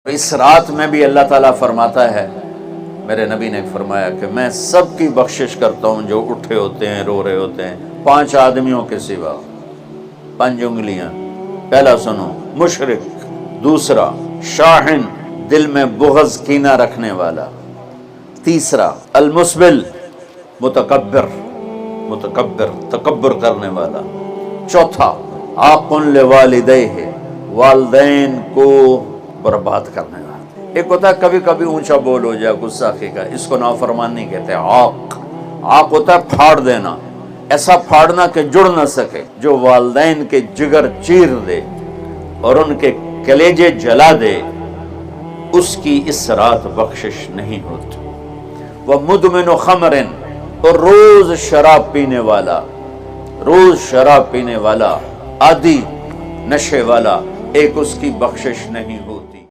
इस रात में भी अल्लाह ताला फरमाता है, मेरे नबी ने फरमाया कि मैं सबकी बख्शिश करता हूँ जो उठे होते हैं, रो रहे होते हैं, 5 आदमियों के सिवा। 5 उंगलियां। पहला सुनो, मुशरिक। दूसरा, शाहिन, दिल में बुग़्ज़ कीना रखने वाला। तीसरा, अलमुस्बिल, मुतकब्बिर, तकब्बुर करने वाला। चौथा, आक़ुन लिवालिदैहि, वालिदैन को बर्बाद करने वाला। एक होता है कभी कभी ऊंचा बोल हो जाए, गुस्सा का, इसको नाफरमान नहीं कहते। आक होता है फाड़ देना, ऐसा फाड़ना कि जुड़ न सके, जो वालिदैन के जिगर चीर दे और उनके कलेजे जला दे, उसकी इस रात बख्शिश नहीं होती। वह मुदमिन खमरिन, और रोज शराब पीने वाला, आदि नशे वाला, एक उसकी बख्शिश नहीं होती।